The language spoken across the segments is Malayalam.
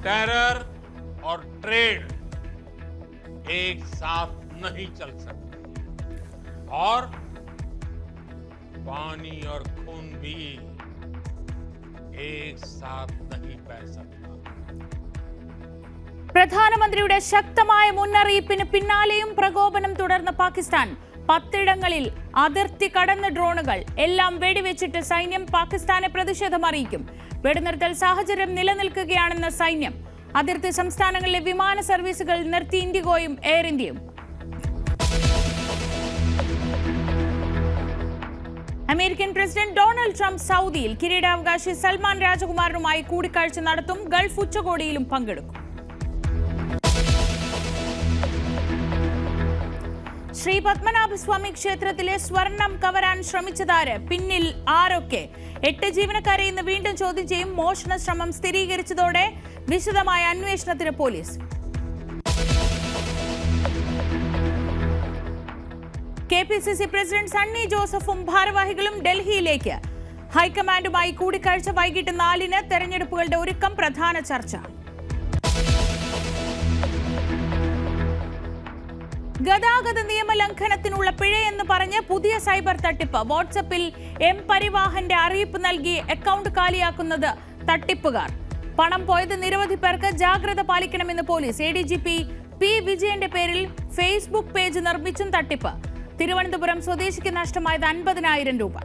टेरर और ट्रेड एक साथ नहीं चल सकते और पानी और खून भी एक साथ नहीं बह सकता. പ്രധാനമന്ത്രിയുടെ ശക്തമായ മുന്നറിയിപ്പിന് പിന്നാലെയും പ്രകോപനം തുടർന്ന പാകിസ്ഥാൻ 10 അതിർത്തി കടന്ന ഡ്രോണുകൾ എല്ലാം വെടിവെച്ചിട്ട് സൈന്യം പാകിസ്ഥാനെ പ്രതിഷേധം അറിയിക്കും. വെടിനിർത്തൽ സാഹചര്യം നിലനിൽക്കുകയാണെന്ന് സൈന്യം. അതിർത്തി സംസ്ഥാനങ്ങളിലെ വിമാന സർവീസുകൾ നിർത്തി ഇൻഡിഗോയും എയർ ഇന്ത്യയും. അമേരിക്കൻ പ്രസിഡന്റ് ഡൊണാൾഡ് ട്രംപ് സൗദിയിൽ കിരീടാവകാശി സൽമാൻ രാജകുമാരനുമായി കൂടിക്കാഴ്ച നടത്തും. ഗൾഫ് ഉച്ചകോടിയിലും പങ്കെടുക്കും. ശ്രീ പത്മനാഭസ്വാമി ക്ഷേത്രത്തിലെ സ്വർണം കവരാൻ ശ്രമിച്ചതാര്, പിന്നിൽ ആരൊക്കെ? 8 ജീവനക്കാരെ ഇന്ന് വീണ്ടും ചോദ്യം ചെയ്യും. മോഷണ ശ്രമം സ്ഥിരീകരിച്ചതോടെ വിശദമായ അന്വേഷണത്തിന് പോലീസ്. KPCC പ്രസിഡന്റ് സണ്ണി ജോസഫും ഭാരവാഹികളും ഡൽഹിയിലേക്ക്. ഹൈക്കമാൻഡുമായി കൂടിക്കാഴ്ച വൈകിട്ട് 4-ന്. തെരഞ്ഞെടുപ്പുകളുടെ ഒരുക്കം പ്രധാന ചർച്ച. ഗതാഗത നിയമലംഘനത്തിനുള്ള പിഴയെന്ന് പറഞ്ഞ് പുതിയ സൈബർ തട്ടിപ്പ്. വാട്സപ്പിൽ പരിവാഹന്റെ അറിയിപ്പ് നൽകി അക്കൗണ്ട് കാലിയാക്കുന്നത് തട്ടിപ്പുകാർ. പണം പോയത് നിരവധി പേർക്ക്. ജാഗ്രത പാലിക്കണമെന്ന് പോലീസ്. ADGP P. വിജയന്റെ പേരിൽ ഫേസ്ബുക്ക് പേജ് നിർമ്മിച്ചും തട്ടിപ്പ്. തിരുവനന്തപുരം സ്വദേശിക്ക് നഷ്ടമായത് 50,000 രൂപ.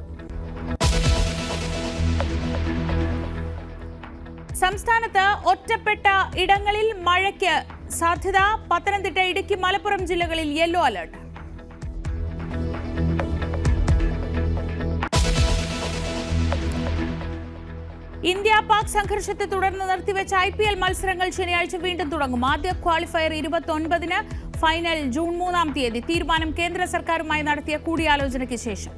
സംസ്ഥാനത്ത് ഒറ്റപ്പെട്ട ഇടങ്ങളിൽ മഴയ്ക്ക് സാധ്യത. പത്തനംതിട്ട, ഇടുക്കി, മലപ്പുറം ജില്ലകളിൽ യെല്ലോ അലർട്ട്. ഇന്ത്യ പാക് സംഘർഷത്തെ തുടർന്ന് നിർത്തിവെച്ച IPL മത്സരങ്ങൾ ശനിയാഴ്ച വീണ്ടും തുടങ്ങും. ആദ്യ ക്വാളിഫയർ 29-ന്, ഫൈനൽ ജൂൺ 3-ാം തീയതി. തീരുമാനം കേന്ദ്ര സർക്കാരുമായി നടത്തിയ കൂടിയാലോചനയ്ക്ക് ശേഷം.